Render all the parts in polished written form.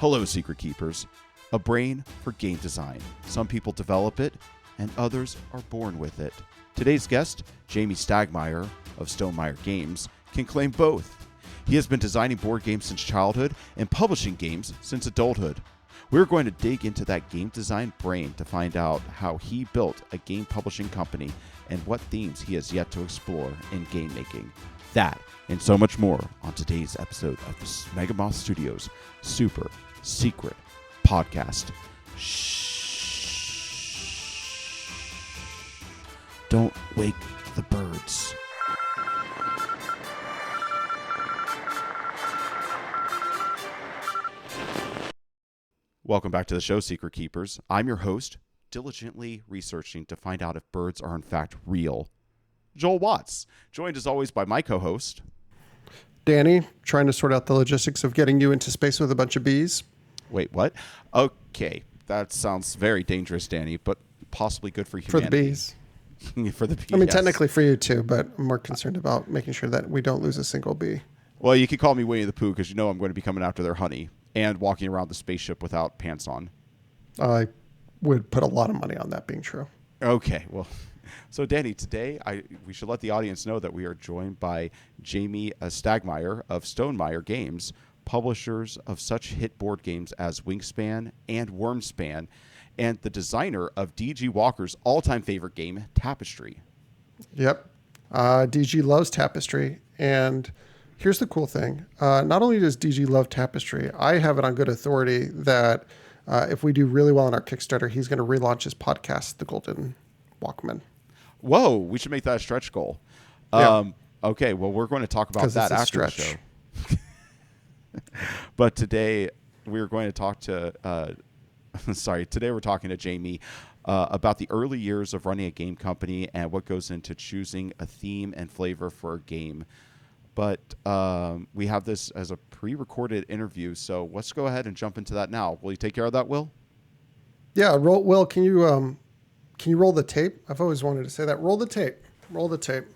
Hello, Secret Keepers. A brain for game design. Some people develop it, and others are born with it. Today's guest, Jamey Stegmaier of Stonemaier Games, can claim both. He has been designing board games since childhood and publishing games since adulthood. We're going to dig into that game design brain to find out how he built a game publishing company and what themes he has yet to explore in game making. That and so much more on today's episode of the Moth Studios Super Secret Podcast. Shh. Don't wake the birds. Welcome back to the show, Secret Keepers. I'm your host, diligently researching to find out if birds are in fact real, Joel Watts, joined as always by my co-host, Danny, trying to sort out the logistics of getting you into space with a bunch of bees. Wait, what? Okay, that sounds very dangerous, Danny, but possibly good for humanity. For the bees. For the bees. I mean, yes. Technically for you too, but I'm more concerned about making sure that we don't lose a single bee. Well, you can call me Winnie the Pooh because you know I'm going to be coming after their honey and walking around the spaceship without pants on. I would put a lot of money on that being true. Okay, well, so Danny, today we should let the audience know that we are joined by Jamey Stegmaier of Stonemaier Games, publishers of such hit board games as Wingspan and Wormspan, and the designer of DG Walker's all-time favorite game, Tapestry. Yep. DG loves Tapestry, and here's the cool thing. Not only does DG love Tapestry, I have it on good authority that if we do really well on our Kickstarter, he's going to relaunch his podcast, The Golden Walkman. Whoa, we should make that a stretch goal. Yeah. Okay, well, we're going to talk about that after the show. But today we're going to talk to, today we're talking to Jamey about the early years of running a game company and what goes into choosing a theme and flavor for a game. But we have this as a pre-recorded interview, so let's go ahead and jump into that now. Will you take care of that, Will? Yeah, Will, can you roll the tape? I've always wanted to say that. Roll the tape. Roll the tape.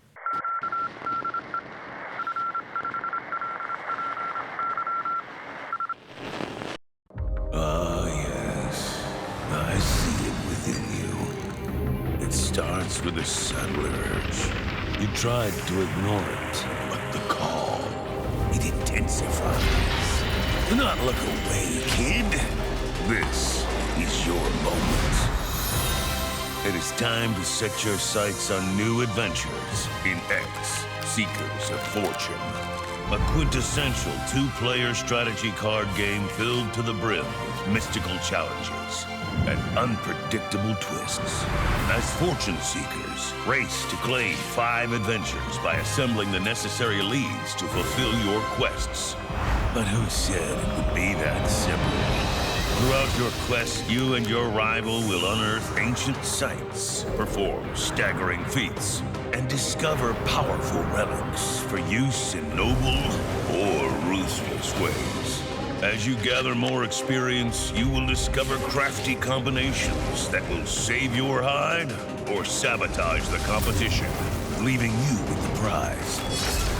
Ah, yes. I see it within you. It starts with a subtle urge. You tried to ignore it, but the call, it intensifies. Do not look away, kid. This is your moment. It is time to set your sights on new adventures in X, Seekers of Fortune. A quintessential two-player strategy card game filled to the brim with mystical challenges and unpredictable twists. As fortune seekers, race to claim 5 adventures by assembling the necessary leads to fulfill your quests. But who said it would be that simple? Throughout your quest, you and your rival will unearth ancient sites, perform staggering feats, and discover powerful relics for use in noble or ruthless ways. As you gather more experience, you will discover crafty combinations that will save your hide or sabotage the competition, leaving you with the prize.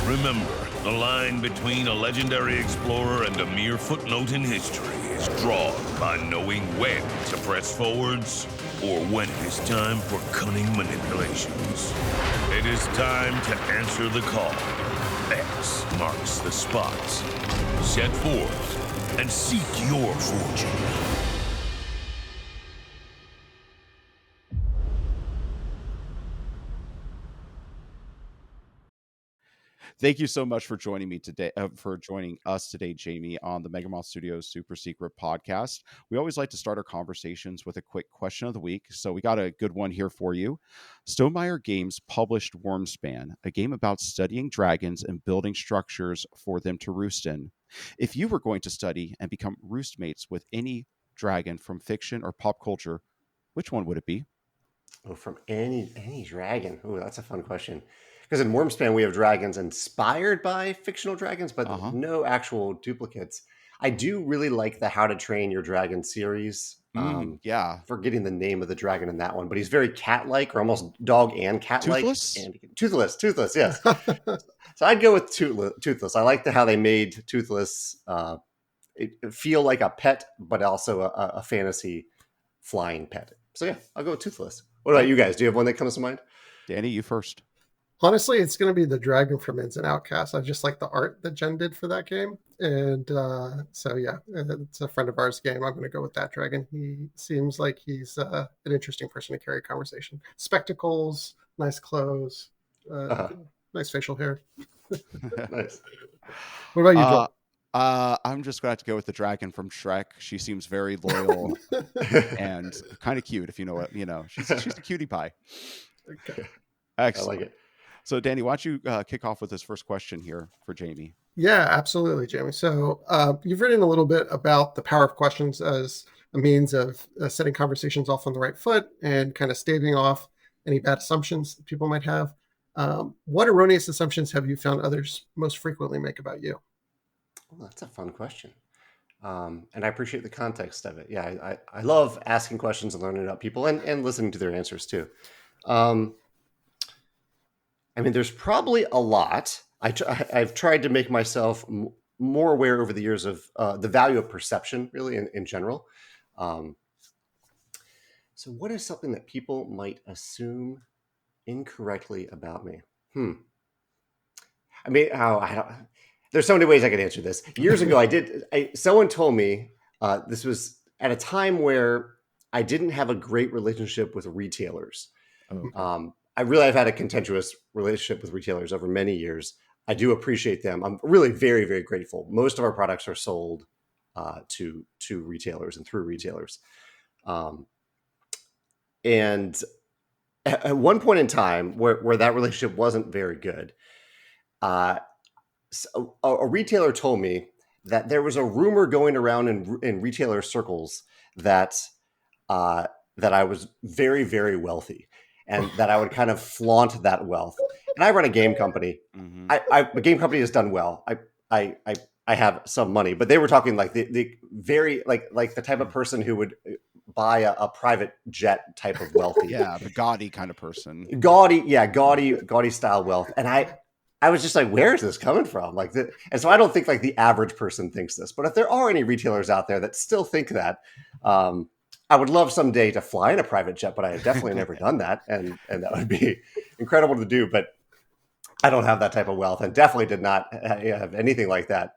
Remember, the line between a legendary explorer and a mere footnote in history is drawn by knowing when to press forwards or when it is time for cunning manipulations. It is time to answer the call. X marks the spot. Set forth and seek your fortune. Thank you so much for joining me today, joining us today, Jamey, on the Moth Studios Super Secret Podcast. We always like to start our conversations with a quick question of the week, so we got a good one here for you. Stonemaier Games published Wormspan, a game about studying dragons and building structures for them to roost in. If you were going to study and become roost mates with any dragon from fiction or pop culture, which one would it be? Oh, from any dragon. Oh, that's a fun question. Because in Wormspan, we have dragons inspired by fictional dragons, but no actual duplicates. I do really like the How to Train Your Dragon series. Yeah. Forgetting the name of the dragon in that one, but he's very cat-like, or almost dog and cat-like. Toothless, yes. So I'd go with Toothless. I like how they made Toothless feel like a pet, but also a fantasy flying pet. So yeah, I'll go with Toothless. What about you guys? Do you have one that comes to mind? Danny, you first. Honestly, it's going to be the dragon from Ins and Outcasts. I just like the art that Jen did for that game. And so, yeah, it's a friend of ours game. I'm going to go with that dragon. He seems like he's an interesting person to carry a conversation. Spectacles, nice clothes, nice facial hair. Nice. What about you, Joel? I'm just going to have to go with the dragon from Shrek. She seems very loyal and kind of cute, if you know what, she's a cutie pie. Okay. Excellent. I like it. So, Danny, why don't you kick off with this first question here for Jamey? Yeah, absolutely, Jamey. So you've written a little bit about the power of questions as a means of setting conversations off on the right foot and kind of staving off any bad assumptions that people might have. What erroneous assumptions have you found others most frequently make about you? Well, that's a fun question. And I appreciate the context of it. Yeah, I love asking questions and learning about people and listening to their answers too. I mean, there's probably a lot. I've tried to make myself more aware over the years of the value of perception, really, in general. So what is something that people might assume incorrectly about me? I mean, there's so many ways I could answer this. Years ago, someone told me this was at a time where I didn't have a great relationship with retailers. Okay. I've had a contentious relationship with retailers over many years. I do appreciate them. I'm really very, very grateful. Most of our products are sold to retailers and through retailers. And at one point in time where that relationship wasn't very good, a retailer told me that there was a rumor going around in retailer circles that I was very, very wealthy and that I would kind of flaunt that wealth. And I run a game company. Mm-hmm. The game company has done well. I have some money, but they were talking like the very like the type of person who would buy a private jet type of wealthy. Yeah, the gaudy kind of person. Gaudy style wealth. And I was just like, where is this coming from? And so I don't think like the average person thinks this, but if there are any retailers out there that still think that, I would love someday to fly in a private jet, but I have definitely never done that. And that would be incredible to do, but I don't have that type of wealth and definitely did not have anything like that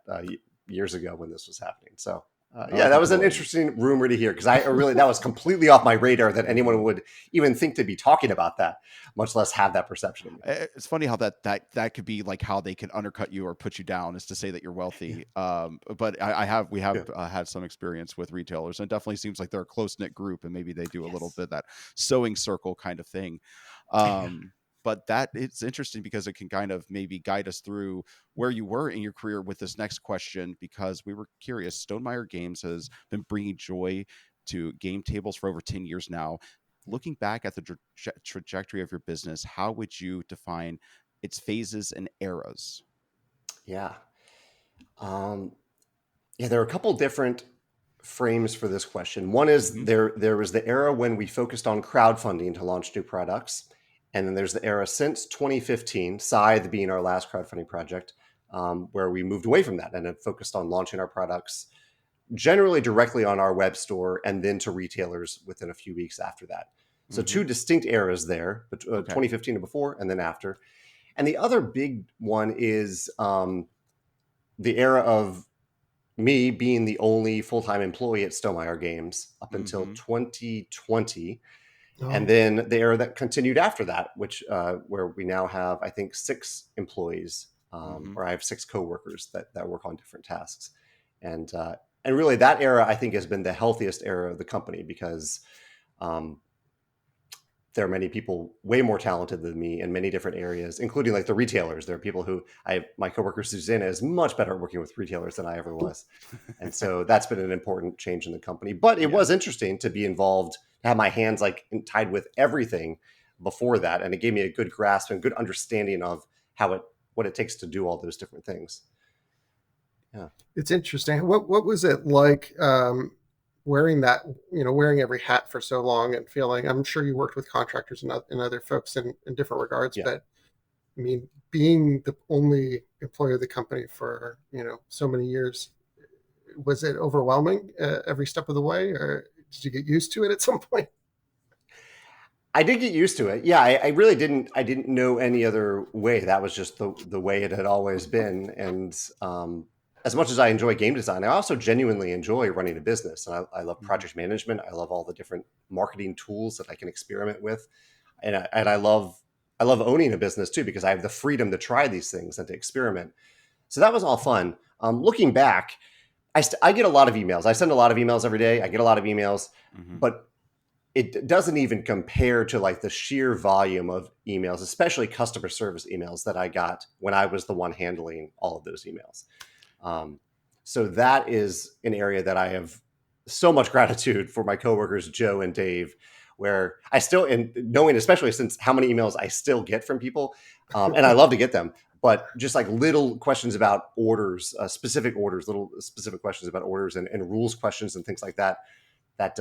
years ago when this was happening. So that was an interesting rumor to hear because that was completely off my radar that anyone would even think to be talking about that, much less have that perception of me. It's funny how that could be like how they can undercut you or put you down is to say that you're wealthy. But we have had some experience with retailers, and it definitely seems like they're a close knit group, and maybe they do a little bit of that sewing circle kind of thing. But it's interesting because it can kind of maybe guide us through where you were in your career with this next question, because we were curious. Stonemaier Games has been bringing joy to game tables for over 10 years now. Looking back at the trajectory of your business, how would you define its phases and eras? Yeah. There are a couple different frames for this question. One is there was the era when we focused on crowdfunding to launch new products. And then there's the era since 2015, Scythe being our last crowdfunding project, where we moved away from that and have focused on launching our products generally directly on our web store and then to retailers within a few weeks after that. So two distinct eras there, 2015 and before and then after. And the other big one is the era of me being the only full-time employee at Stonemaier Games up until 2020. And then the era that continued after that, which where we now have, I think, 6 employees, or I have 6 coworkers that work on different tasks. And really that era, I think, has been the healthiest era of the company because there are many people way more talented than me in many different areas, including like the retailers. There are people my coworker Susanna is much better at working with retailers than I ever was. And so that's been an important change in the company. But it was interesting to be involved, to have my hands like tied with everything before that. And it gave me a good grasp and good understanding of what it takes to do all those different things. Yeah. It's interesting. What was it like wearing every hat for so long and feeling, I'm sure you worked with contractors and other folks in different regards, but I mean, being the only employee of the company for, so many years, Was it overwhelming every step of the way, or did you get used to it at some point? I did get used to it. Yeah, I really didn't. I didn't know any other way. That was just the way it had always been. And as much as I enjoy game design, I also genuinely enjoy running a business. And I love Mhm. project management. I love all the different marketing tools that I can experiment with, and I love owning a business too, because I have the freedom to try these things and to experiment. So that was all fun. Looking back, I get a lot of emails. I send a lot of emails every day. I get a lot of emails, Mhm. but it doesn't even compare to like the sheer volume of emails, especially customer service emails that I got when I was the one handling all of those emails. Um, so that is an area that I have so much gratitude for my coworkers, Joe and Dave, where I still, and knowing, especially since how many emails I still get from people, and I love to get them, but just like little questions about orders, specific orders, little specific questions about orders and rules questions and things like that, that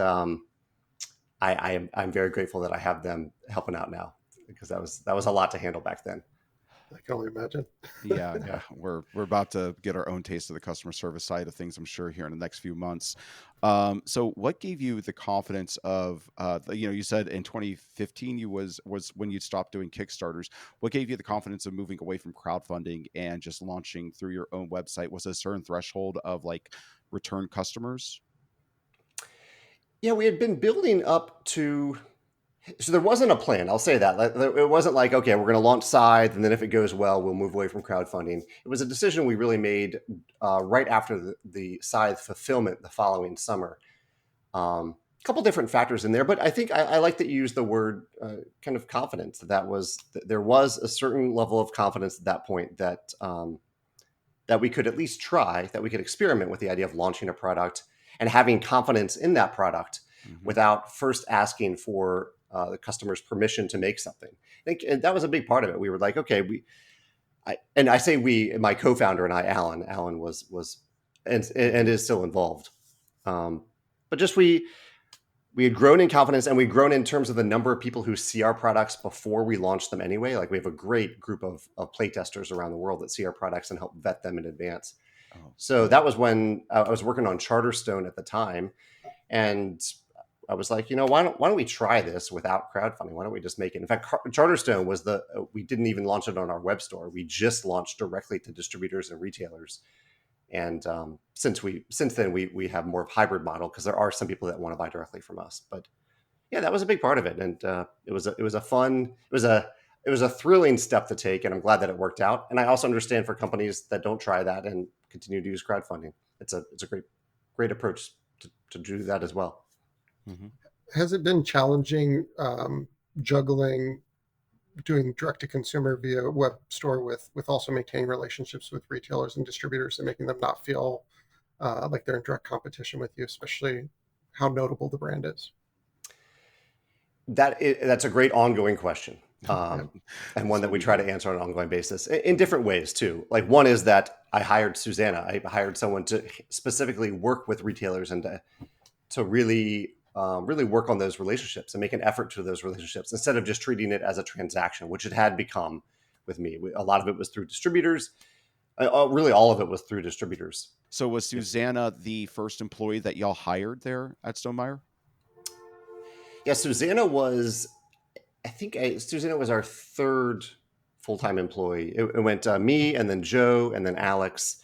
I'm very grateful that I have them helping out now, because that was a lot to handle back then. I can only imagine. Yeah, yeah, we're about to get our own taste of the customer service side of things, I'm sure, here in the next few months. So, what gave you the confidence of, you said in 2015 you was when you stopped doing Kickstarters. What gave you the confidence of moving away from crowdfunding and just launching through your own website? Was a certain threshold of like return customers? Yeah, we had been building up to. So there wasn't a plan. I'll say that. It wasn't like, okay, we're going to launch Scythe, and then if it goes well, we'll move away from crowdfunding. It was a decision we really made right after the Scythe fulfillment the following summer. A couple different factors in there, but I think I like that you used the word kind of confidence. There was a certain level of confidence at that point that we could at least try, that we could experiment with the idea of launching a product and having confidence in that product Hmm. without first asking for the customer's permission to make something. And that was a big part of it. We were like, okay, and I say we, my co-founder and I, Alan was and is still involved. But just we had grown in confidence, and we'd grown in terms of the number of people who see our products before we launch them anyway. Like we have a great group of play testers around the world that see our products and help vet them in advance. Oh, So that was when I was working on Charterstone at the time. And I was like, why don't we try this without crowdfunding? Why don't we just make it? In fact, Charterstone was we didn't even launch it on our web store. We just launched directly to distributors and retailers. And since then we have more of a hybrid model, because there are some people that want to buy directly from us. But yeah, that was a big part of it, and it was a thrilling step to take, and I'm glad that it worked out. And I also understand for companies that don't try that and continue to use crowdfunding, it's a great approach to do that as well. hmm. Has it been challenging juggling doing direct to consumer via web store with also maintaining relationships with retailers and distributors and making them not feel like they're in direct competition with you, especially how notable the brand is? That's a great ongoing question, Yeah. and one that we try to Absolutely. answer on an ongoing basis in different ways too. Like one is that I hired Susanna. I hired someone to specifically work with retailers and to really work on those relationships and make an effort to those relationships, instead of just treating it as a transaction, which it had become with me. A lot of it was through distributors. Really, all of it was through distributors. So, was Susanna the first employee that y'all hired there at Stonemaier? Yeah, Susanna was. Susanna was our third full-time employee. It went me, and then Joe, and then Alex.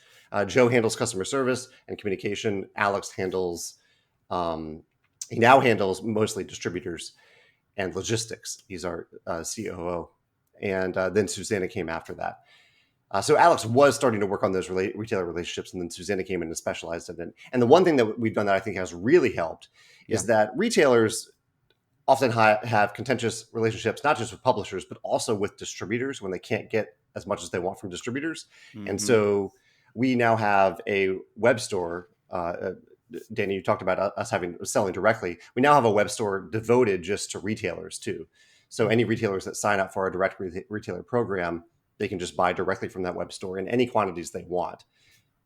Joe handles customer service and communication. Alex handles. He now handles mostly distributors and logistics. He's our COO. And then Susanna came after that. So Alex was starting to work on those retailer relationships, and then Susanna came in and specialized in it. And the one thing that we've done that I think has really helped Yeah. is that retailers often have contentious relationships, not just with publishers, but also with distributors when they can't get as much as they want from distributors. And Hmm. so we now have a web store. Danny, you talked about us selling directly. We now have a web store devoted just to retailers too. So any retailers that sign up for our direct retailer program, they can just buy directly from that web store in any quantities they want.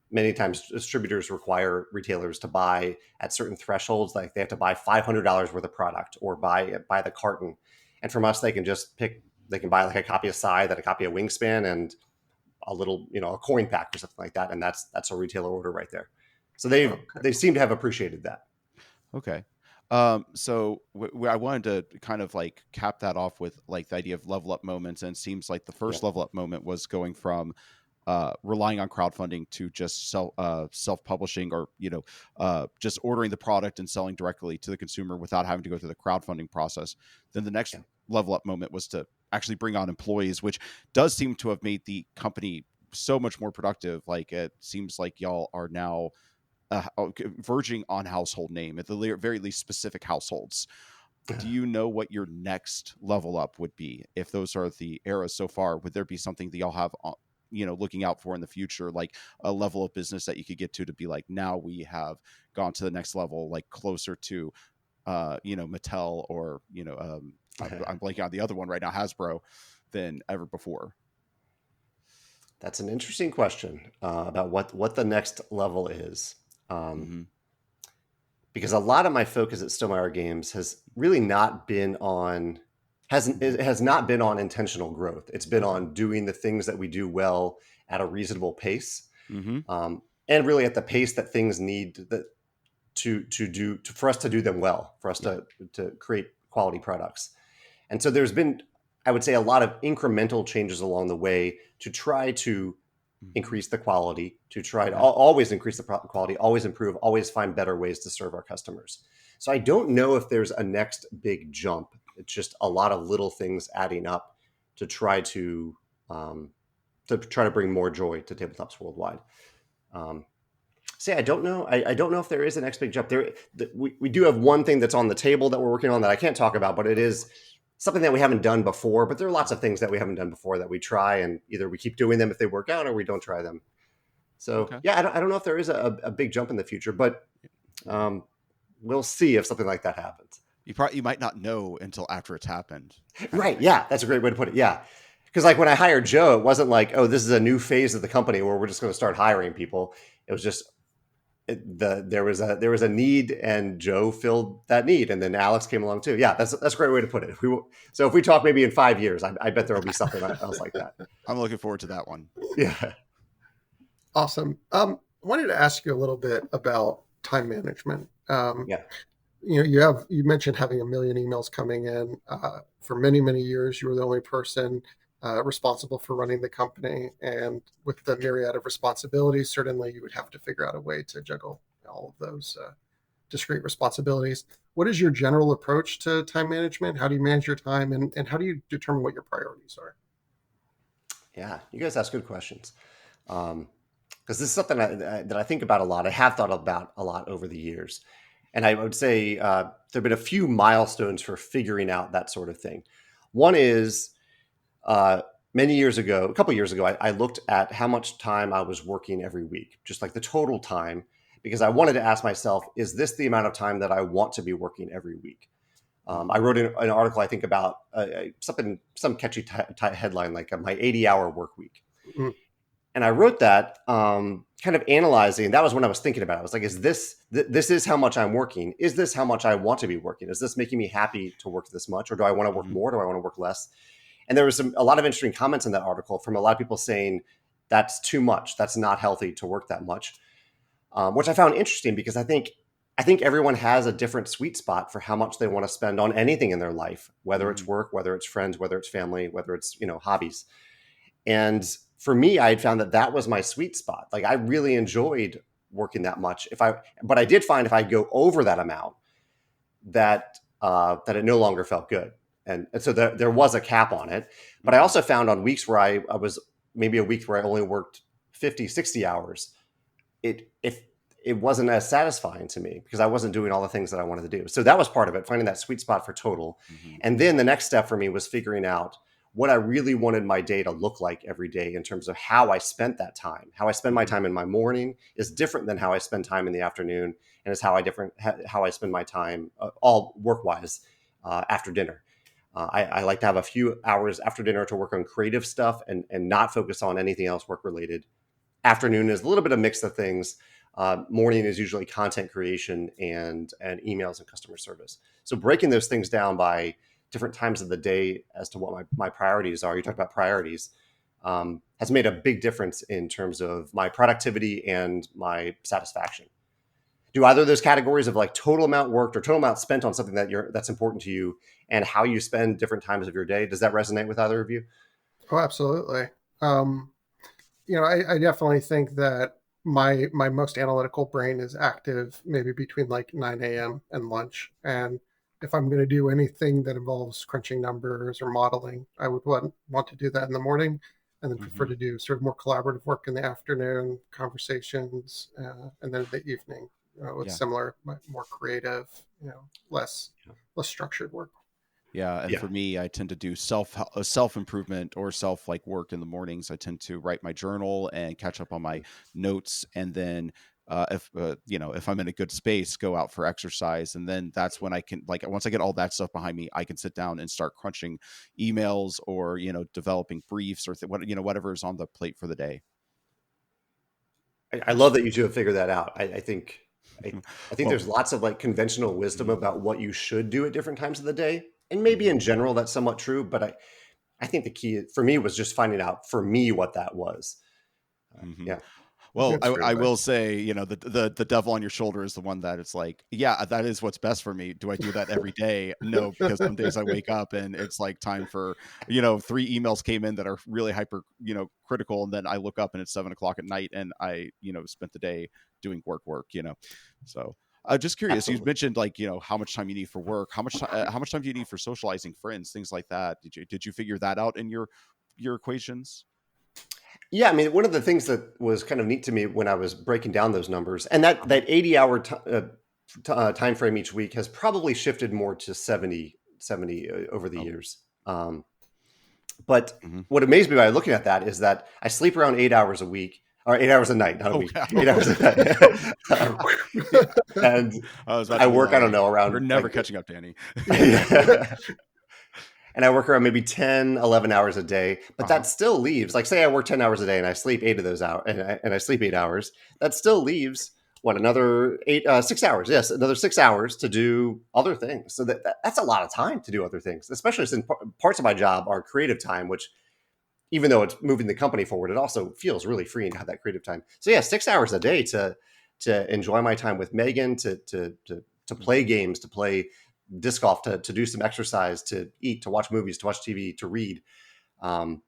Many times distributors require retailers to buy at certain thresholds, like they have to buy $500 worth of product or buy the carton. And from us, they can just they can buy like a copy of Scythe and a copy of Wingspan and a little, a coin pack or something like that. And that's a retailer order right there. So they seem to have appreciated that. Okay. So I wanted to kind of like cap that off with like the idea of level up moments, and it seems like the first level up moment was going from relying on crowdfunding to just self-publishing, or just ordering the product and selling directly to the consumer without having to go through the crowdfunding process. Then the next level up moment was to actually bring on employees, which does seem to have made the company so much more productive. Like it seems like y'all are now verging on household name, at the very least specific households. Do you know what your next level up would be? If those are the eras so far, would there be something that y'all have looking out for in the future, like a level of business that you could get to be like, now we have gone to the next level, like closer to Mattel, or I'm blanking on the other one right now, Hasbro, than ever before? That's an interesting question about what the next level is. Because a lot of my focus at Stonemaier Games has really not been on has not been on intentional growth. It's been on doing the things that we do well at a reasonable pace, and really at the pace that things need for us to do them well, for us to create quality products. And so there's been, I would say, a lot of incremental changes along the way to try to increase the quality, to try to always increase the quality, always improve, always find better ways to serve our customers. So I don't know if there's a next big jump. It's just a lot of little things adding up to try to bring more joy to tabletops worldwide. I don't know. I don't know if there is a next big jump. We do have one thing that's on the table that we're working on that I can't talk about, but it is something that we haven't done before. But there are lots of things that we haven't done before that we try, and either we keep doing them if they work out, or we don't try them. So I don't know if there is a big jump in the future, but we'll see if something like that happens. You might not know until after it's happened. Right. Yeah, that's a great way to put it. Yeah. Because like when I hired Joe, it wasn't like, oh, this is a new phase of the company where we're just going to start hiring people. It was just there was a need, and Joe filled that need, and then Alex came along too. Yeah, that's a great way to put it. If we talk maybe in 5 years, I bet there will be something else like that. I'm looking forward to that one. Yeah. Awesome. I wanted to ask you a little bit about time management. You mentioned having 1 million emails coming in. For many, many years, you were the only person responsible for running the company. And with the myriad of responsibilities, certainly you would have to figure out a way to juggle all of those discrete responsibilities. What is your general approach to time management? How do you manage your time, and how do you determine what your priorities are? Yeah, you guys ask good questions. Because this is something that I think about a lot. I have thought about a lot over the years. And I would say there have been a few milestones for figuring out that sort of thing. One is a couple of years ago, I looked at how much time I was working every week, just like the total time, because I wanted to ask myself, is this the amount of time that I want to be working every week? I wrote an article, I think, about some catchy headline, like my 80-hour work week. Mm-hmm. And I wrote that kind of analyzing. That was when I was thinking about it. I was like, is this is how much I'm working? Is this how much I want to be working? Is this making me happy to work this much? Or do I want to work more? Do I want to work less? And there was a lot of interesting comments in that article from a lot of people saying that's too much. That's not healthy to work that much, which I found interesting, because I think everyone has a different sweet spot for how much they want to spend on anything in their life, whether it's work, whether it's friends, whether it's family, whether it's hobbies. And for me, I had found that was my sweet spot. Like, I really enjoyed working that much. But I did find if I go over that amount, that it no longer felt good. And so there was a cap on it. But I also found on weeks where I was maybe a week where I only worked 50, 60 hours, it wasn't as satisfying to me, because I wasn't doing all the things that I wanted to do. So that was part of it, finding that sweet spot for total. Mm-hmm. And then the next step for me was figuring out what I really wanted my day to look like every day in terms of how I spent that time. How I spend my time in my morning is different than how I spend time in the afternoon, and is how I spend my time all work-wise after dinner. I like to have a few hours after dinner to work on creative stuff and not focus on anything else work-related. Afternoon is a little bit of mix of things. Morning is usually content creation and emails and customer service. So breaking those things down by different times of the day as to what my priorities are. You talked about priorities, has made a big difference in terms of my productivity and my satisfaction. do either of those categories of like total amount worked or total amount spent on something that's important to you and how you spend different times of your day, does that resonate with either of you? Oh, absolutely. Um, I definitely think that my most analytical brain is active maybe between like 9 a.m. and lunch. And if I'm going to do anything that involves crunching numbers or modeling, I would want to do that in the morning, and then prefer to do sort of more collaborative work in the afternoon, conversations, and then in the evening, with Yeah. similar, more creative, less structured work. Yeah, and Yeah. for me, I tend to do self improvement or self like work in the mornings. I tend to write my journal and catch up on my notes, and then if if I'm in a good space, go out for exercise, and then that's when I can like once I get all that stuff behind me, I can sit down and start crunching emails or developing briefs or whatever is on the plate for the day. I love that you two have figured that out. I think Well, there's lots of like conventional wisdom about what you should do at different times of the day. And maybe in general that's somewhat true, but I think the key for me was just finding out for me what that was. mhm. Yeah. I think Well, that's great I will advice. say, the devil on your shoulder is the one that it's like, yeah, that is what's best for me. Do I do that every day? No, because some days I wake up and it's like time for, 3 emails came in that are really hyper, critical. And then I look up and it's 7 o'clock at night and I, spent the day doing work. So just curious, you Absolutely. mentioned like, how much time you need for work, how much time do you need for socializing friends, things like that. Did you figure that out in your equations? Yeah, I mean, one of the things that was kind of neat to me when I was breaking down those numbers, and that 80-hour time frame each week has probably shifted more to 70 over the Oh, years. But mhm. what amazed me by looking at that is that I sleep around 8 hours a week, or 8 hours a night, not a Oh, week, wow. 8 hours a night. Yeah. And I was about I to be work, I don't like, know, "We're around never like, catching up, Danny." and I work around maybe 10, 11 hours a day, but Uh-huh. that still leaves, like, say I work 10 hours a day and I sleep 8 of those hours, and I sleep 8 hours, that still leaves what, another 6 hours? Yes, another 6 hours to do other things. So that's a lot of time to do other things, especially since parts of my job are creative time, which even though it's moving the company forward, it also feels really freeing to have that creative time. So yeah, 6 hours a day to enjoy my time with Megan, to play Mhm. games, to play disc golf, to do some exercise, to eat, to watch movies, to watch TV, to read. Um,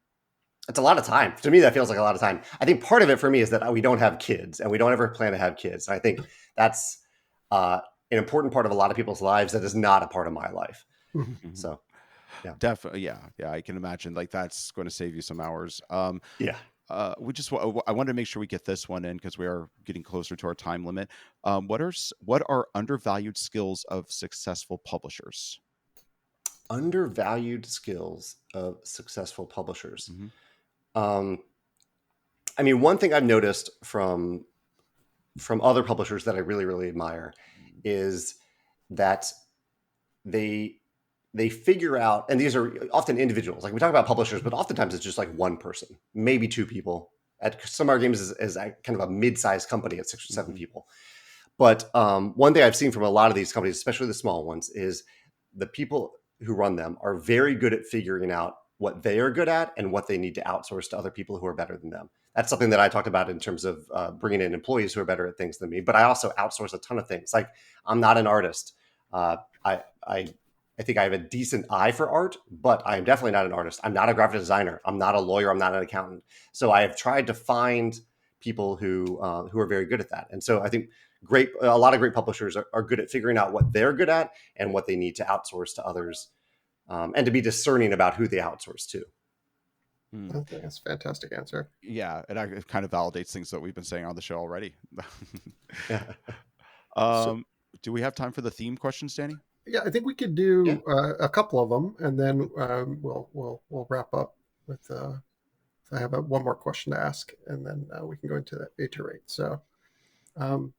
it's a lot of time. To me, that feels like a lot of time. I think part of it for me is that we don't have kids and we don't ever plan to have kids. And I think that's an important part of a lot of people's lives that is not a part of my life. Mhm. So yeah, Definitely, yeah, yeah. I can imagine like that's going to save you some hours. yeah. I wanted to make sure we get this one in because we are getting closer to our time limit. What are undervalued skills of successful publishers? Undervalued skills of successful publishers. Hmm. Um, I mean, one thing I've noticed from other publishers that I really really admire is that they they figure out, and these are often individuals. Like we talk about publishers, but oftentimes it's just like one person, maybe two people. At Stonemaier Games is a kind of a mid-sized company at 6 or 7 Hmm. people. But one thing I've seen from a lot of these companies, especially the small ones, is the people who run them are very good at figuring out what they are good at and what they need to outsource to other people who are better than them. That's something that I talked about in terms of bringing in employees who are better at things than me. But I also outsource a ton of things. Like I'm not an artist. Uh, I think I have a decent eye for art, but I am definitely not an artist. I'm not a graphic designer. I'm not a lawyer. I'm not an accountant. So I have tried to find people who are very good at that. And so I think a lot of great publishers are good at figuring out what they're good at and what they need to outsource to others, and to be discerning about who they outsource to. Hmm. I think that's a fantastic answer. Yeah, it kind of validates things that we've been saying on the show already. Yeah. So um, do we have time for the theme questions, Danny? yeah, I think we could Yeah. do a couple of them, and then we'll wrap up with. I have one more question to ask, and then we can go into that iterate. So, um,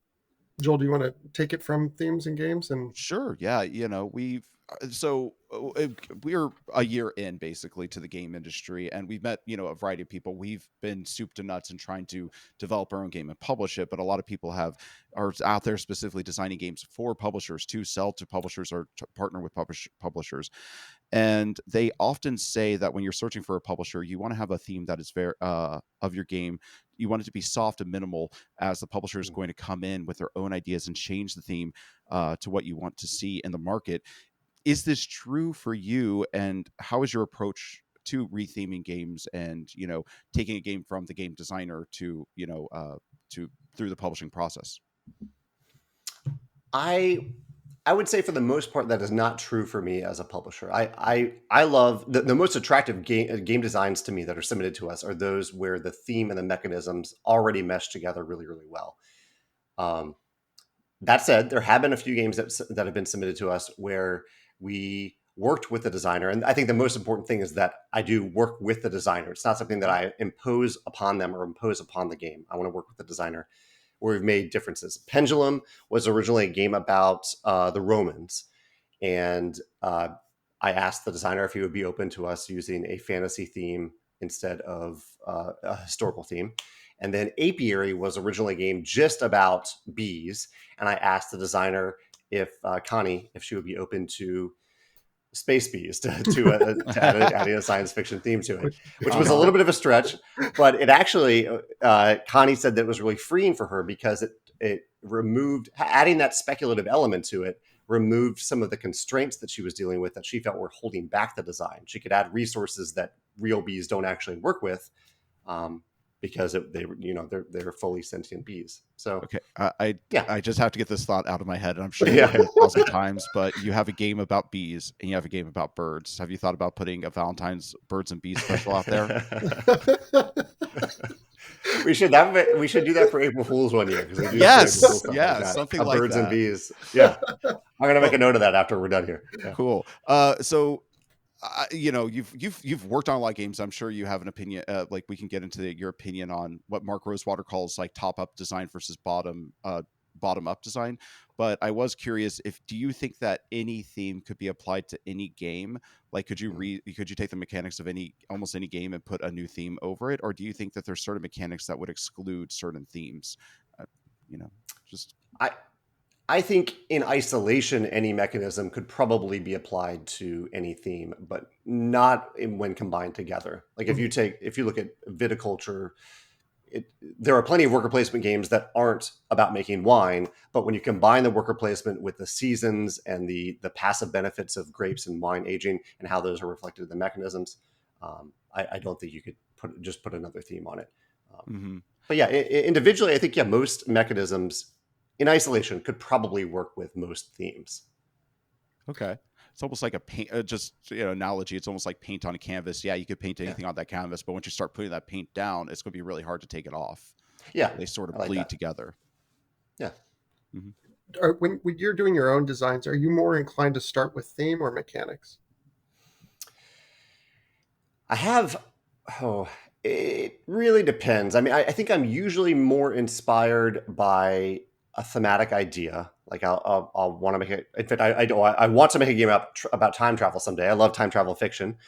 Joel, do you want to take it from themes and games? And Sure. Yeah. so we're a year in basically to the game industry, and we've met a variety of people. We've been soup to nuts and trying to develop our own game and publish it, but a lot of people are out there specifically designing games for publishers to sell to publishers or to partner with publishers. And they often say that when you're searching for a publisher, you want to have a theme that is very of your game. You want it to be soft and minimal, as the publisher is going to come in with their own ideas and change the theme to what you want to see in the market. Is this true for you? And how is your approach to retheming games and taking a game from the game designer to to through the publishing process? I would say for the most part that is not true for me as a publisher. I love the most attractive game designs to me that are submitted to us are those where the theme and the mechanisms already mesh together really, really well. That said, there have been a few games that have been submitted to us where we worked with the designer. And I think the most important thing is that I do work with the designer. It's not something that I impose upon them or impose upon the game. I want to work with the designer where we've made differences. Pendulum was originally a game about the Romans. And I asked the designer if he would be open to us using a fantasy theme instead of a historical theme. And then Apiary was originally a game just about bees. And I asked the designer if Connie, if she would be open to space bees to adding a science fiction theme to it, which was a little bit of a stretch, but it actually, Connie said that it was really freeing for her because it removed, adding that speculative element to it, removed some of the constraints that she was dealing with that she felt were holding back the design. She could add resources that real bees don't actually work with, because they're fully sentient bees. So okay, I just have to get this thought out of my head, and I'm sure Yeah. you've heard it 1,000 times. But you have a game about bees, and you have a game about birds. Have you thought about putting a Valentine's birds and bees special out there? We should do that for April Fool's one year, because we do Yes, some April Fool's stuff yeah, like that. something like Birds and that. bees. Yeah, I'm gonna make a note of that after we're done here. Yeah. Cool. So you've worked on a lot of games. I'm sure you have an opinion. Like, we can get into your opinion on what Mark Rosewater calls like top up design versus bottom up design. But I was curious, do you think that any theme could be applied to any game? Like, could you take the mechanics of almost any game and put a new theme over it, or do you think that there's certain mechanics that would exclude certain themes? Just I think in isolation, any mechanism could probably be applied to any theme, but not when combined together. Like if you look at viticulture, there are plenty of worker placement games that aren't about making wine, but when you combine the worker placement with the seasons and the passive benefits of grapes and wine aging and how those are reflected in the mechanisms, I don't think you could put another theme on it. But yeah, individually, I think most mechanisms in isolation could probably work with most themes. Okay. It's almost like a paint, analogy. It's almost like paint on a canvas. Yeah, you could paint anything on that canvas, but once you start putting that paint down, it's going to be really hard to take it off. Yeah, they sort of like bleed that together. Yeah. When you're doing your own designs, are you more inclined to start with theme or mechanics? It really depends. I mean, I think I'm usually more inspired by a thematic idea. Like I'll want to make it. In fact, I want to make a game about time travel someday. I love time travel fiction.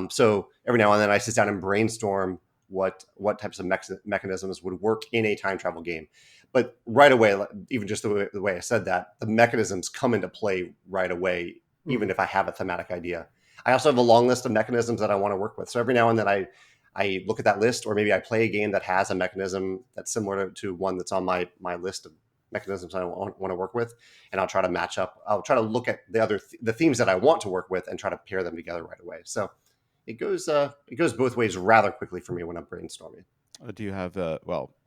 So every now and then I sit down and brainstorm what types of mechanisms would work in a time travel game. But right away, even just the way I said that, the mechanisms come into play right away, even if I have a thematic idea. I also have a long list of mechanisms that I want to work with. So every now and then I look at that list, or maybe I play a game that has a mechanism that's similar to one that's on my list of mechanisms I want to work with, and I'll try to match up. I'll try to look at the themes that I want to work with and try to pair them together right away. So it goes both ways rather quickly for me when I'm brainstorming. Do you have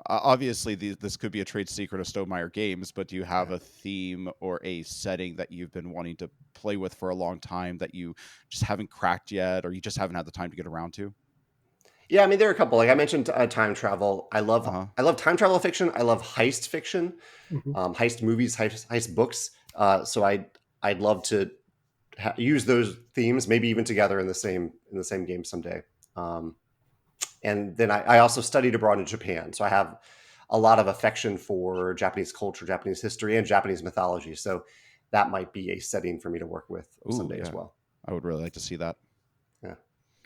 obviously this could be a trade secret of Stonemaier Games, but do you have a theme or a setting that you've been wanting to play with for a long time that you just haven't cracked yet, or you just haven't had the time to get around to? Yeah, I mean, there are a couple. Like I mentioned, time travel. I love time travel fiction. I love heist fiction, heist movies, heist books. So I'd love to use those themes, maybe even together in the same game someday. And then I also studied abroad in Japan, so I have a lot of affection for Japanese culture, Japanese history, and Japanese mythology. So that might be a setting for me to work with someday as well. I would really like to see that. Yeah.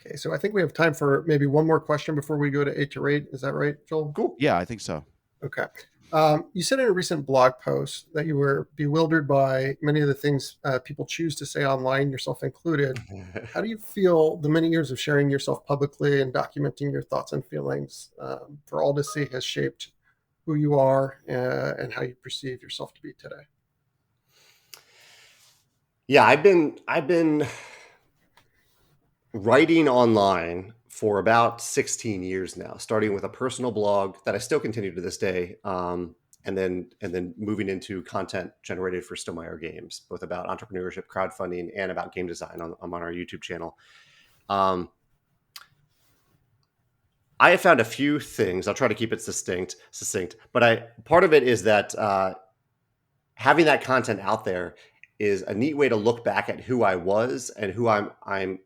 Okay, so I think we have time for maybe one more question before we go to 8 to rate. Is that right, Joel? Cool. Yeah, I think so. Okay. You said in a recent blog post that you were bewildered by many of the things people choose to say online, yourself included. How do you feel the many years of sharing yourself publicly and documenting your thoughts and feelings for all to see has shaped who you are and how you perceive yourself to be today? Yeah, I've been writing online for about 16 years now, starting with a personal blog that I still continue to this day, and then moving into content generated for Stonemaier Games, both about entrepreneurship, crowdfunding, and about game design on our YouTube channel. I have found a few things. I'll try to keep it succinct, but part of it is that having that content out there is a neat way to look back at who I was and who I'm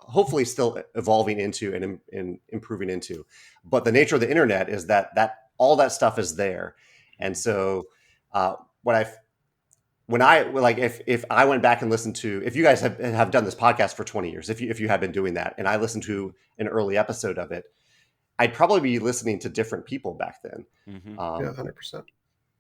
hopefully still evolving into and improving into. But the nature of the internet is that all that stuff is there. And so if I went back and listened to, if you guys have done this podcast for 20 years, if you have been doing that, and I listened to an early episode of it, I'd probably be listening to different people back then. Mm-hmm. Yeah, 100%.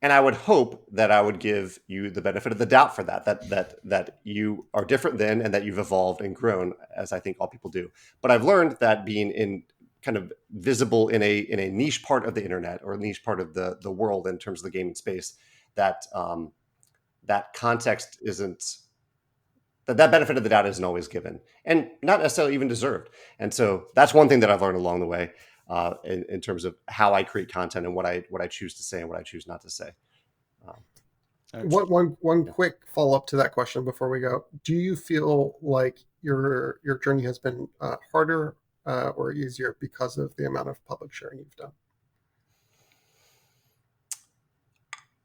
And I would hope that I would give you the benefit of the doubt for that you are different then and that you've evolved and grown, as I think all people do. But I've learned that being in kind of visible in a niche part of the internet or a niche part of the world in terms of the gaming space, that that context isn't, that benefit of the doubt isn't always given and not necessarily even deserved. And so that's one thing that I've learned along the way. In terms of how I create content and what I choose to say and what I choose not to say. One quick follow-up to that question before we go. Do you feel like your journey has been harder or easier because of the amount of public sharing you've done?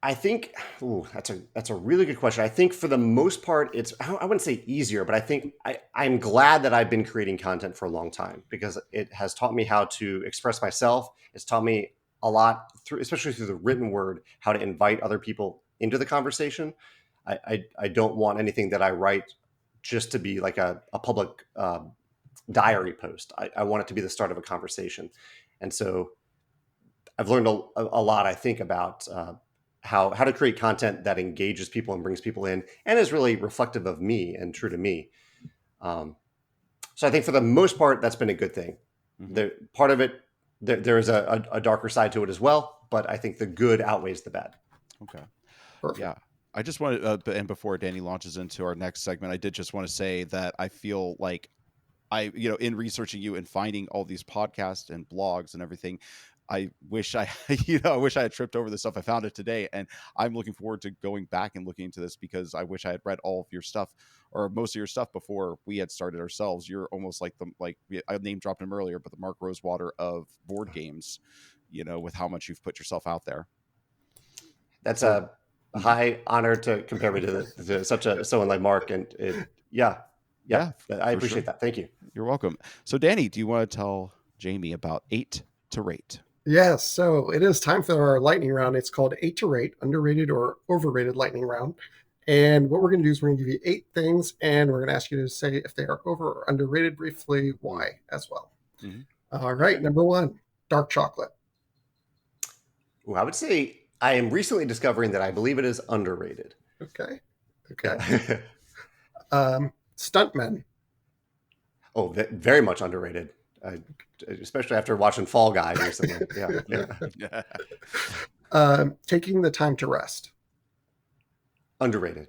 I think that's a really good question. I think for the most part, I wouldn't say easier, but I think I'm glad that I've been creating content for a long time because it has taught me how to express myself. It's taught me a lot, especially through the written word, how to invite other people into the conversation. I don't want anything that I write just to be like a public diary post. I want it to be the start of a conversation. And so I've learned a lot, I think, about how to create content that engages people and brings people in and is really reflective of me and true to me. So I think for the most part, that's been a good thing. Mm-hmm. Part of it, there is a darker side to it as well, but I think the good outweighs the bad. Okay. Perfect. Yeah. I just want to, and before Danny launches into our next segment, I did just want to say that I feel like in researching you and finding all these podcasts and blogs and everything, I wish I had tripped over the stuff. I found it today, and I'm looking forward to going back and looking into this because I wish I had read all of your stuff or most of your stuff before we had started ourselves. You're almost like I name dropped him earlier, but the Mark Rosewater of board games, with how much you've put yourself out there. That's a high honor to compare me to someone like Mark, and I appreciate that. Thank you. You're welcome. So Danny, do you want to tell Jamey about 8 to rate? Yes, so it is time for our lightning round. It's called 8 to rate, underrated or overrated lightning round. And what we're going to do is we're going to give you 8 things, and we're going to ask you to say if they are over or underrated, briefly why as well. Mm-hmm. All right, number 1, dark chocolate. Well, I would say I am recently discovering that I believe it is underrated. Okay. Stuntmen. Oh, very much underrated. Especially after watching Fall Guy recently. Yeah. Taking the time to rest. Underrated.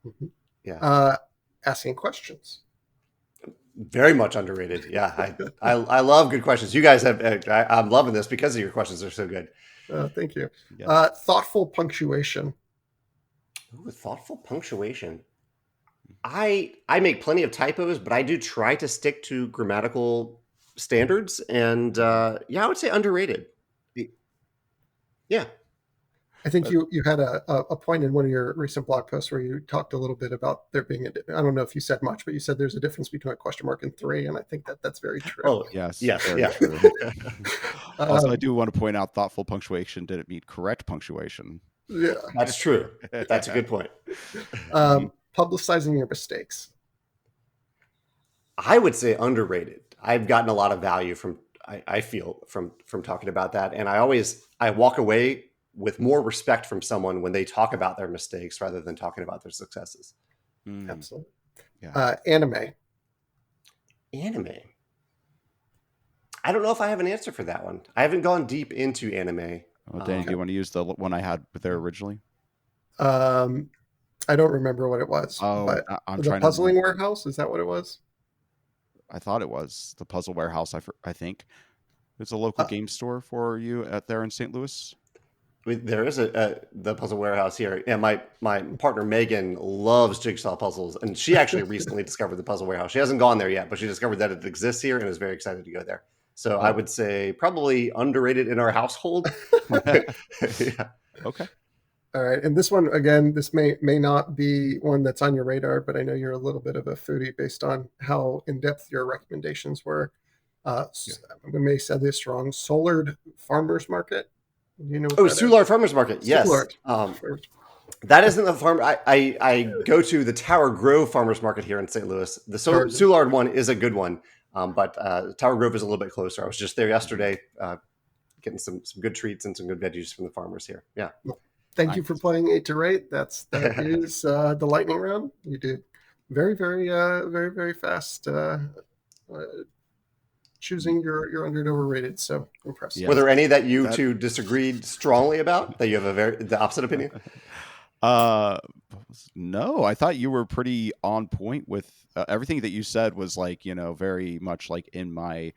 Mm-hmm. Yeah. Asking questions. Very much underrated. Yeah. I love good questions. You guys I'm loving this because of your questions are so good. Thank you. Yeah. Thoughtful punctuation. Ooh, thoughtful punctuation. I make plenty of typos, but I do try to stick to grammatical standards, and I would say underrated. Yeah. I think you had a point in one of your recent blog posts where you talked a little bit about there being I don't know if you said much, but you said there's a difference between a question mark and 3, and I think that's very true. Oh, yes. Yeah. Also, I do want to point out thoughtful punctuation didn't mean correct punctuation. Yeah. That's true. That's a good point. Publicizing your mistakes. I would say underrated. I've gotten a lot of value from I feel from talking about that, and I walk away with more respect from someone when they talk about their mistakes rather than talking about their successes. Absolutely. Yeah. Anime. Anime. I don't know if I have an answer for that one. I haven't gone deep into anime. Well, Danny, do you want to use the one I had there originally? I don't remember what it was, but I'm the trying Puzzling to. Warehouse, is that what it was? I thought it was the Puzzle Warehouse. I think it's a local game store for you there in St. Louis. There is the Puzzle Warehouse here, and my partner Megan loves jigsaw puzzles, and she actually recently discovered the Puzzle Warehouse. She hasn't gone there yet, but she discovered that it exists here and is very excited to go there. So I would say probably underrated in our household. Yeah. Okay. All right. And this one, again, this may not be one that's on your radar, but I know you're a little bit of a foodie based on how in-depth your recommendations were. We may say this wrong. Soulard Farmers Market. You know Soulard Farmers Market. Yes. That isn't the farm. I go to the Tower Grove Farmers Market here in St. Louis. The Soulard one is a good one, but Tower Grove is a little bit closer. I was just there yesterday, getting some good treats and some good veggies from the farmers here. Yeah. Thank you for playing 8 to Rate. That is the lightning round. You did very, very, very fast choosing your under and overrated. So impressive. Yeah. Were there any that you two disagreed strongly about, that you have the opposite opinion? No, I thought you were pretty on point with everything that you said was like, very much like in my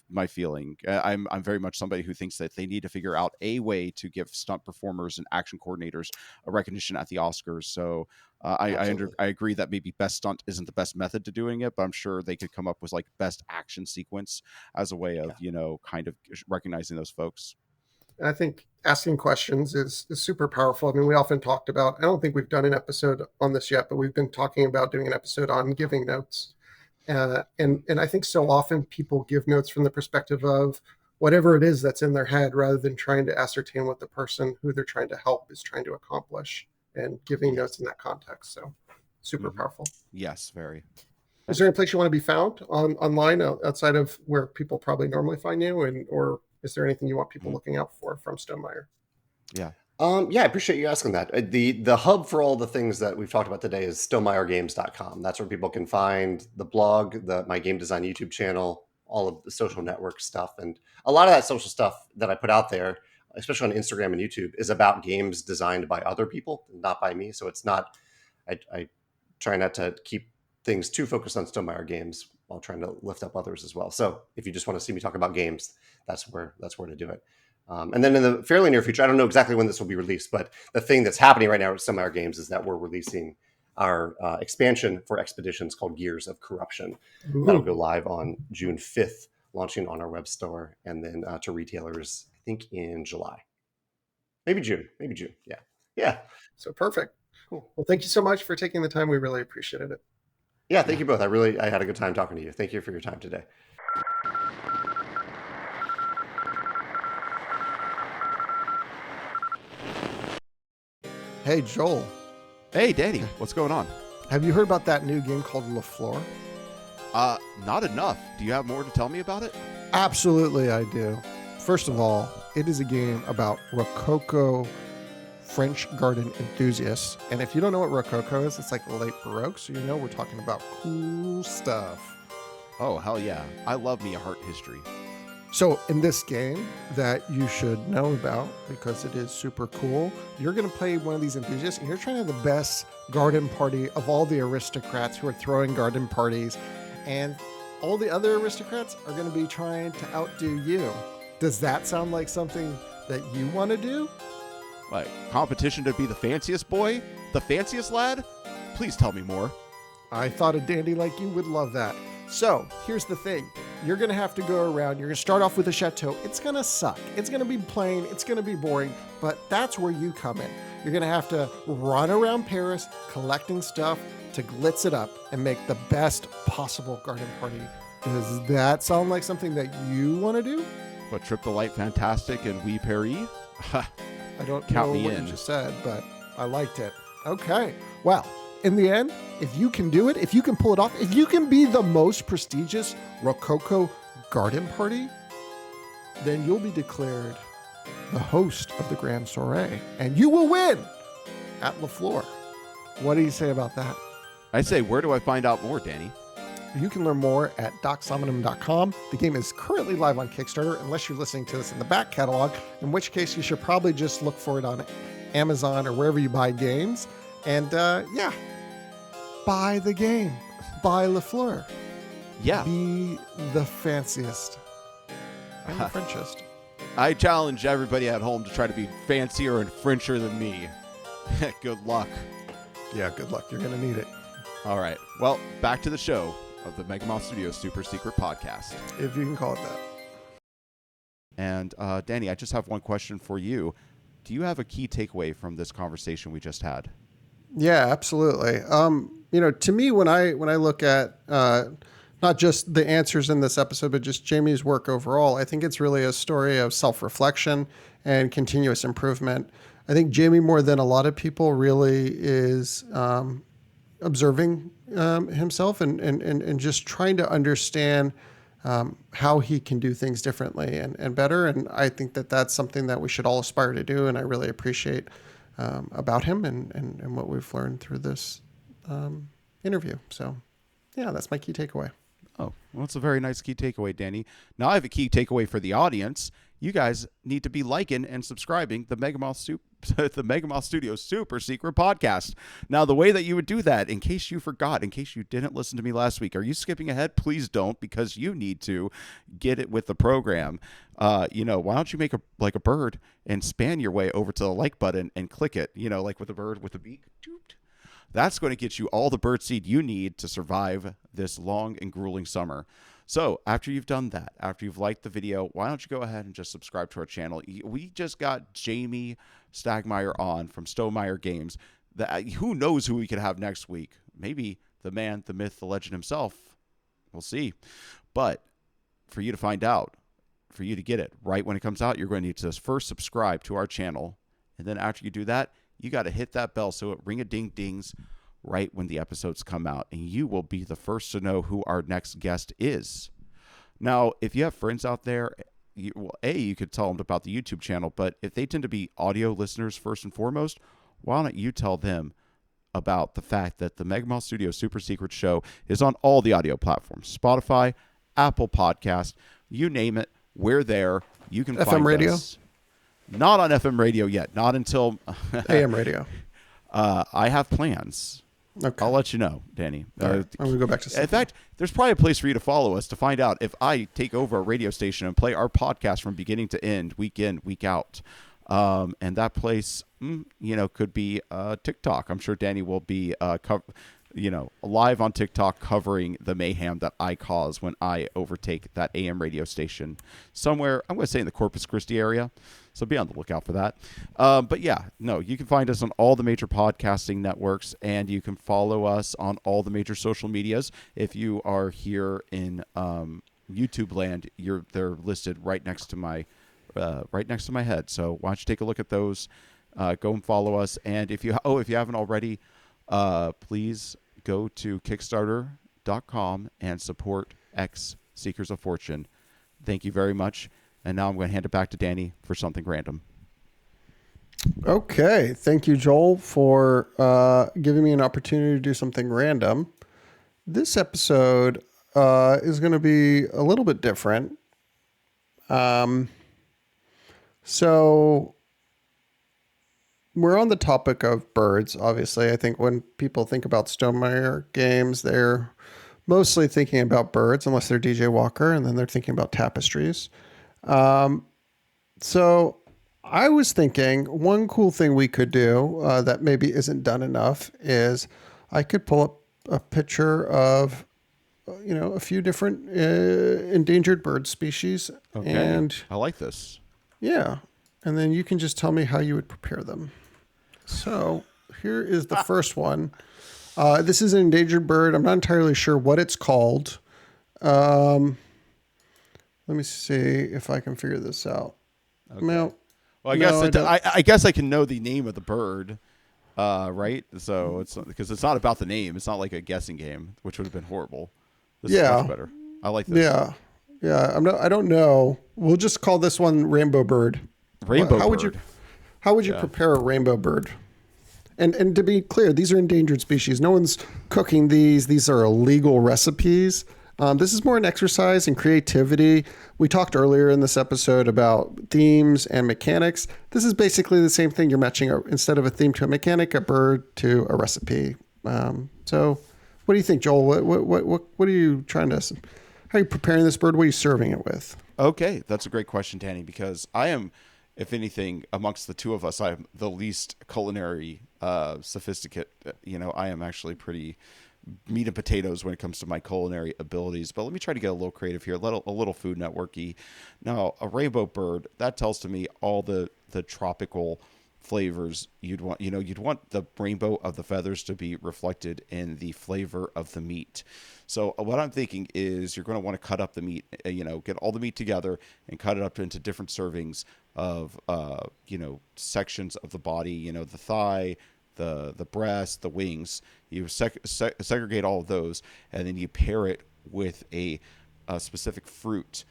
my feeling. I'm very much somebody who thinks that they need to figure out a way to give stunt performers and action coordinators a recognition at the Oscars. So I agree that maybe best stunt isn't the best method to doing it, but I'm sure they could come up with like best action sequence as a way of, kind of recognizing those folks. I think asking questions is super powerful. I mean, we often talked about, I don't think we've done an episode on this yet, but we've been talking about doing an episode on giving notes. And I think so often people give notes from the perspective of whatever it is that's in their head, rather than trying to ascertain what the person who they're trying to help is trying to accomplish, and giving notes in that context. So super powerful. Yes, very. Is there any place you want to be found online outside of where people probably normally find you, or is there anything you want people looking out for from Stonemaier? Yeah. I appreciate you asking that. The hub for all the things that we've talked about today is StegmaierGames.com. That's where people can find the blog, my game design YouTube channel, all of the social network stuff. And a lot of that social stuff that I put out there, especially on Instagram and YouTube, is about games designed by other people, not by me. So it's not, I try not to keep things too focused on Stonemaier Games while trying to lift up others as well. So if you just want to see me talk about games, that's where to do it. And then in the fairly near future, I don't know exactly when this will be released, but the thing that's happening right now at Stonemaier Games is that we're releasing our expansion for Expeditions called Gears of Corruption. Ooh. That'll go live on June 5th, launching on our web store, and then to retailers, I think in July. Maybe June. Yeah. Yeah. So perfect. Cool. Well, thank you so much for taking the time. We really appreciated it. Yeah, thank you both. I had a good time talking to you. Thank you for your time today. Hey, Joel. Hey, Danny. What's going on? Have you heard about that new game called Le Fleur? Not enough. Do you have more to tell me about it? Absolutely, I do. First of all, it is a game about Rococo French garden enthusiasts. And if you don't know what Rococo is, it's like late Baroque. So we're talking about cool stuff. Oh, hell yeah. I love me a art history. So in this game that you should know about, because it is super cool, you're going to play one of these enthusiasts, and you're trying to have the best garden party of all the aristocrats who are throwing garden parties. And all the other aristocrats are going to be trying to outdo you. Does that sound like something that you want to do? Like competition to be the fanciest boy? The fanciest lad? Please tell me more. I thought a dandy like you would love that. So here's the thing. You're going to have to go around. You're going to start off with a chateau. It's going to suck. It's going to be plain. It's going to be boring. But that's where you come in. You're going to have to run around Paris collecting stuff to glitz it up and make the best possible garden party. Does that sound like something that you want to do? What, Trip the Light Fantastic and Oui Paris? I don't Count know me what in. you just said, but I liked it. Okay. Well, in the end, if you can do it, if you can pull it off, if you can be the most prestigious Rococo garden party, then you'll be declared the host of the Grand Soiree, and you will win at La Fleur. What do you say about that? I say, where do I find out more, Danny? You can learn more at DocSominum.com. The game is currently live on Kickstarter, unless you're listening to this in the back catalog, in which case you should probably just look for it on Amazon or wherever you buy games. And buy the game. Buy La Fleur. Yeah. Be the fanciest and the Frenchest. I challenge everybody at home to try to be fancier and Frencher than me. Good luck. Yeah, good luck. You're going to need it. All right. Well, back to the show of the Mega Moth Studios Super Secret Podcast. If you can call it that. And Danny, I just have one question for you. Do you have a key takeaway from this conversation we just had? Yeah, absolutely. To me, when I look at not just the answers in this episode, but just Jamey's work overall, I think it's really a story of self-reflection and continuous improvement. I think Jamey, more than a lot of people, really is observing himself and just trying to understand how he can do things differently and better. And I think that that's something that we should all aspire to do. And I really appreciate about him and what we've learned through this interview. So, yeah, that's my key takeaway. Oh, well, it's a very nice key takeaway, Danny. Now I have a key takeaway for the audience. You guys need to be liking and subscribing the Mega Moth Studios Super Secret Podcast. Now, the way that you would do that, in case you forgot, in case you didn't listen to me last week, are you skipping ahead? Please don't, because you need to get it with the program. Why don't you make like a bird and span your way over to the like button and click it, like with a bird with a beak. That's going to get you all the birdseed you need to survive this long and grueling summer. So after you've done that, after you've liked the video, why don't you go ahead and just subscribe to our channel? We just got Jamey Stegmaier on from Stonemaier Games. Who knows who we could have next week? Maybe the man, the myth, the legend himself. We'll see. But for you to find out, for you to get it right when it comes out, you're going to need to first subscribe to our channel. And then after you do that, you got to hit that bell so it ring-a-ding-dings right when the episodes come out, and you will be the first to know who our next guest is. Now, if you have friends out there, you could tell them about the YouTube channel, but if they tend to be audio listeners first and foremost, why don't you tell them about the fact that the Mega Moth Studios Super Secret Show is on all the audio platforms, Spotify, Apple Podcast, you name it, we're there. You can FM find radio? us. Not on FM radio yet. Not until AM radio. I have plans. Okay. I'll let you know, Danny. All right. I'm going to go back to In fact, there's probably a place for you to follow us to find out if I take over a radio station and play our podcast from beginning to end, week in, week out. And that place, could be TikTok. I'm sure Danny will be live on TikTok covering the mayhem that I cause when I overtake that AM radio station somewhere, I'm going to say in the Corpus Christi area. So be on the lookout for that. But you can find us on all the major podcasting networks, and you can follow us on all the major social medias. If you are here in YouTube land, they're listed right next to my head. So why don't you take a look at those? Go and follow us. And if you haven't already, please go to Kickstarter.com and support X Seekers of Fortune. Thank you very much. And now I'm going to hand it back to Danny for something random. Okay. Thank you, Joel, for giving me an opportunity to do something random. This episode is going to be a little bit different. So we're on the topic of birds, obviously. I think when people think about Stonemaier Games, they're mostly thinking about birds, unless they're DJ Walker, and then they're thinking about tapestries. So I was thinking one cool thing we could do that maybe isn't done enough is I could pull up a picture of, a few different endangered bird species. Okay. And I like this. yeah. And then you can just tell me how you would prepare them. So here is the first one. This is an endangered bird. I'm not entirely sure what it's called. Let me see if I can figure this out. Okay. Now, Well, I guess I can know the name of the bird, right? So it's because it's not about the name. It's not like a guessing game, which would have been horrible. This is much better. I like this. Yeah. I don't know. We'll just call this one rainbow bird. Rainbow bird. How would you prepare a rainbow bird? And to be clear, these are endangered species. No one's cooking these. These are illegal recipes. This is more an exercise in creativity. We talked earlier in this episode about themes and mechanics. This is basically the same thing. You're matching, instead of a theme to a mechanic, a bird to a recipe. So what do you think, Joel? What are you trying to... How are you preparing this bird? What are you serving it with? Okay, that's a great question, Danny, because I am, if anything, amongst the two of us, I'm the least culinary sophisticate. I am actually pretty meat and potatoes when it comes to my culinary abilities. But let me try to get a little creative here, a little Food Network-y. Now, a rainbow bird, that tells to me all the tropical flavors you'd want. You'd want the rainbow of the feathers to be reflected in the flavor of the meat. So what I'm thinking is you're going to want to cut up the meat, get all the meat together and cut it up into different servings of, sections of the body, the thigh, the breast, the wings. You segregate all of those, and then you pair it with a specific fruit.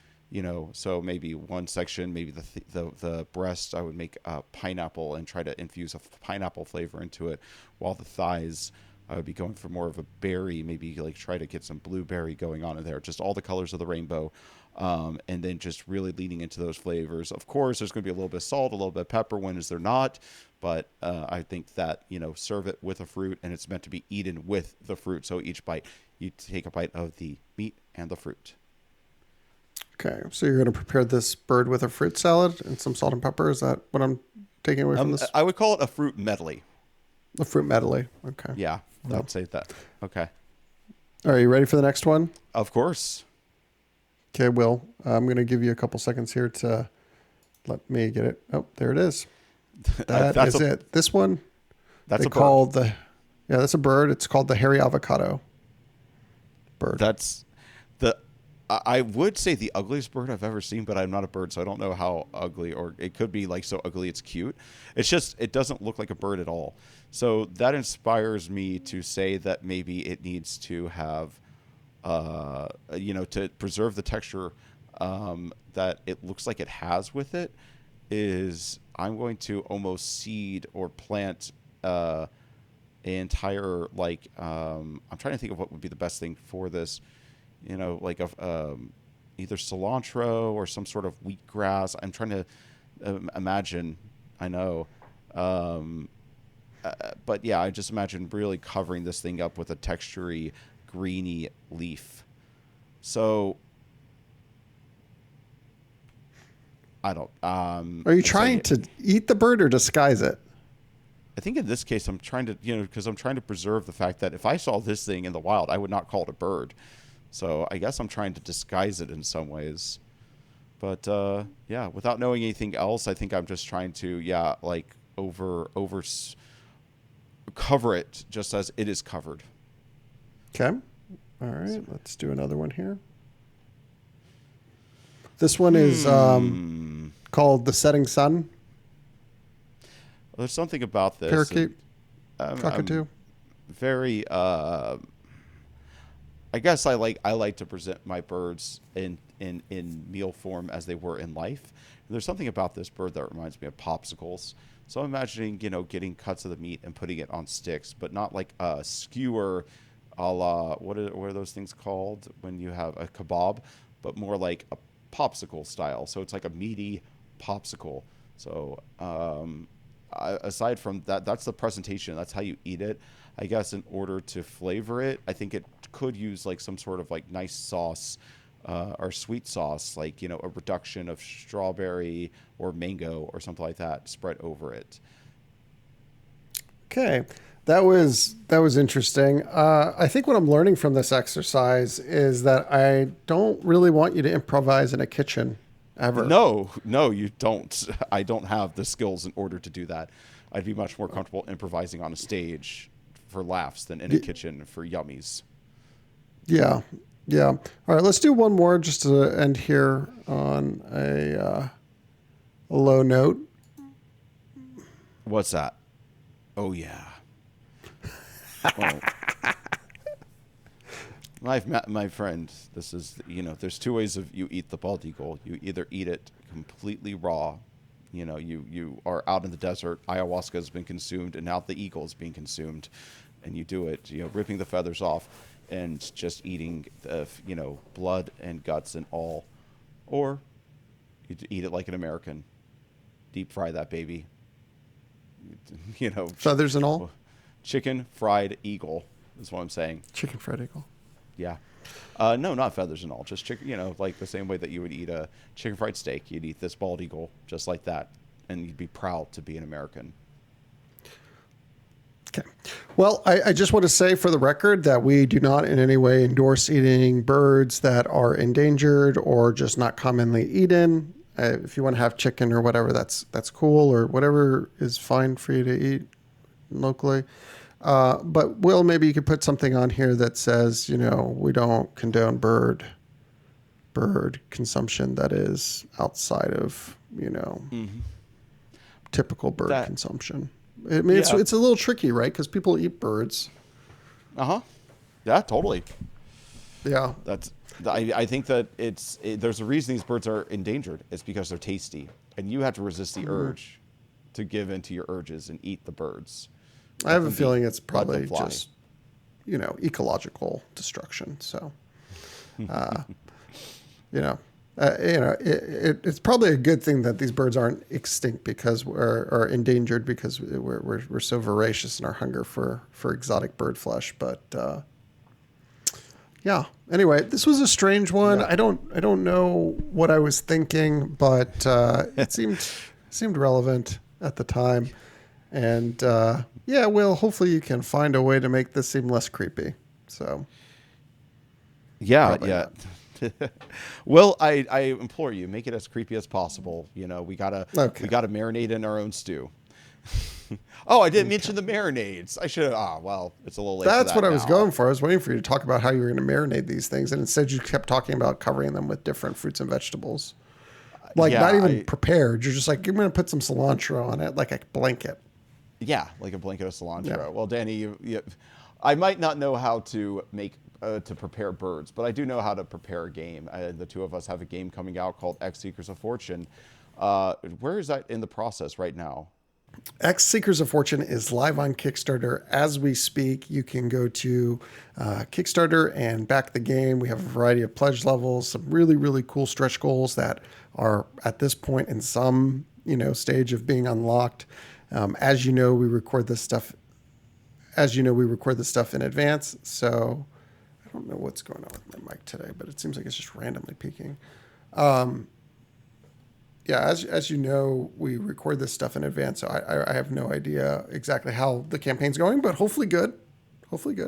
So maybe one section, maybe the breast, I would make pineapple and try to infuse a pineapple flavor into it, while the thighs, I would be going for more of a berry, maybe like try to get some blueberry going on in there, just all the colors of the rainbow, and then just really leaning into those flavors. Of course, there's going to be a little bit of salt, a little bit of pepper. When is there not? But I think that, serve it with a fruit, and it's meant to be eaten with the fruit. So each bite, you take a bite of the meat and the fruit. Okay, so you're going to prepare this bird with a fruit salad and some salt and pepper. Is that what I'm taking away from this? I would call it a fruit medley. A fruit medley. Okay. Yeah, I would say that. Okay. All right, you ready for the next one? Of course. Okay, Will. I'm going to give you a couple seconds here to let me get it. Oh, there it is. That's it. This one, that's that's a bird. It's called the hairy avocado bird. I would say the ugliest bird I've ever seen, but I'm not a bird, so I don't know how ugly, or it could be like so ugly it's cute. It's just, it doesn't look like a bird at all. So that inspires me to say that maybe it needs to have, to preserve the texture that it looks like it has with it, is I'm going to almost seed or plant an entire, I'm trying to think of what would be the best thing for this. Like either cilantro or some sort of wheatgrass. I'm trying to imagine. I know. But yeah, I just imagine really covering this thing up with a textury, greeny leaf. So I don't. Are you trying to eat the bird or disguise it? I think in this case, I'm trying to, because I'm trying to preserve the fact that if I saw this thing in the wild, I would not call it a bird. So I guess I'm trying to disguise it in some ways. But yeah, without knowing anything else, I think I'm just trying to, over cover it just as it is covered. Okay. All right. Let's do another one here. This one is called The Setting Sun. There's something about this. Parakeet. Cockatoo. Very... I guess I like to present my birds in meal form as they were in life. And there's something about this bird that reminds me of popsicles. So I'm imagining, getting cuts of the meat and putting it on sticks, but not like a skewer a la, what are those things called when you have a kebab, but more like a popsicle style. So it's like a meaty popsicle. So aside from that, that's the presentation. That's how you eat it. I guess in order to flavor it, I think it could use like some sort of like nice sauce or sweet sauce, like, a reduction of strawberry or mango or something like that spread over it. Okay. That was interesting. I think what I'm learning from this exercise is that I don't really want you to improvise in a kitchen ever. No, you don't. I don't have the skills in order to do that. I'd be much more comfortable improvising on a stage for laughs than in a kitchen for yummies. Yeah. All right, let's do one more just to end here on a low note. What's that? Oh, yeah. Well, my friend, this is, there's two ways of you eat the bald eagle. You either eat it completely raw. You are out in the desert. Ayahuasca has been consumed, and now the eagle is being consumed. And you do it, ripping the feathers off and just eating, blood and guts and all. Or you eat it like an American. Deep fry that baby. Feathers and all? Chicken fried eagle is what I'm saying. Chicken fried eagle. Yeah. No, not feathers and all. Just chicken, like the same way that you would eat a chicken fried steak. You'd eat this bald eagle just like that. And you'd be proud to be an American. Okay. Well, I just want to say for the record that we do not in any way endorse eating birds that are endangered or just not commonly eaten. If you want to have chicken or whatever, that's cool, or whatever is fine for you to eat locally. But Will, maybe you could put something on here that says, we don't condone bird consumption that is outside of, typical bird consumption. I mean, it's a little tricky, right? Because people eat birds. Yeah, totally. Yeah. I think that there's a reason these birds are endangered. It's because they're tasty, and you have to resist the urge to give in to your urges and eat the birds. I have a feeling it's probably just, ecological destruction. So, it's probably a good thing that these birds aren't extinct or endangered because we're so voracious in our hunger for exotic bird flesh. But yeah. Anyway, this was a strange one. Yeah. I don't know what I was thinking, but it seemed relevant at the time. And Will, hopefully you can find a way to make this seem less creepy. So yeah. Well, I implore you, make it as creepy as possible. We gotta marinate in our own stew. Oh, I didn't mention the marinades. I should have. Well, it's a little late. That's what I was going for. I was waiting for you to talk about how you were going to marinate these things, and instead you kept talking about covering them with different fruits and vegetables. Not even prepared. You're just like, you're going to put some cilantro on it, like a blanket. Yeah, like a blanket of cilantro. Yeah. Well, Danny, I might not know how to to prepare birds, but I do know how to prepare a game. The two of us have a game coming out called X Seekers of Fortune. Where is that in the process right now? X Seekers of Fortune is live on Kickstarter as we speak. You can go to Kickstarter and back the game. We have a variety of pledge levels, some really, really cool stretch goals that are at this point in some stage of being unlocked. As we record this stuff. In advance, so I don't know what's going on with my mic today, but it seems like it's just randomly peaking. As we record this stuff in advance, so I have no idea exactly how the campaign's going, but hopefully good,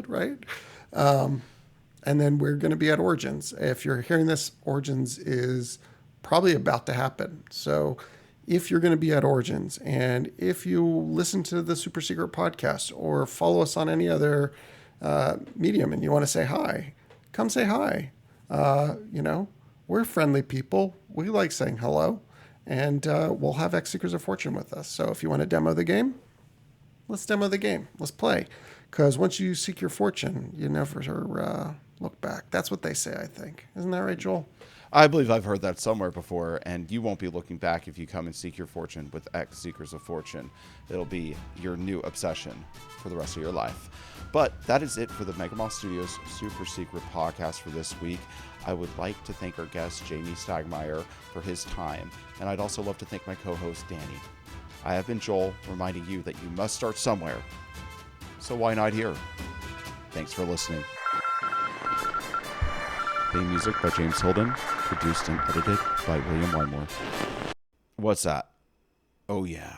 right? And then we're going to be at Origins. If you're hearing this, Origins is probably about to happen. So if you're going to be at Origins, and if you listen to the Super Secret podcast or follow us on any other medium and you want to say hi, come say hi. We're friendly people. We like saying hello. And we'll have X Seekers of Fortune with us. So if you want to demo the game, let's demo the game. Let's play. Because once you seek your fortune, you never look back. That's what they say, I think. Isn't that right, Joel? I believe I've heard that somewhere before, and you won't be looking back if you come and seek your fortune with X Seekers of Fortune. It'll be your new obsession for the rest of your life. But that is it for the Megamoth Studios Super Secret podcast for this week. I would like to thank our guest, Jamey Stegmaier, for his time, and I'd also love to thank my co-host, Danny. I have been Joel, reminding you that you must start somewhere. So why not here? Thanks for listening. Theme music by James Holden, produced and edited by William Wymore. What's that? Oh yeah.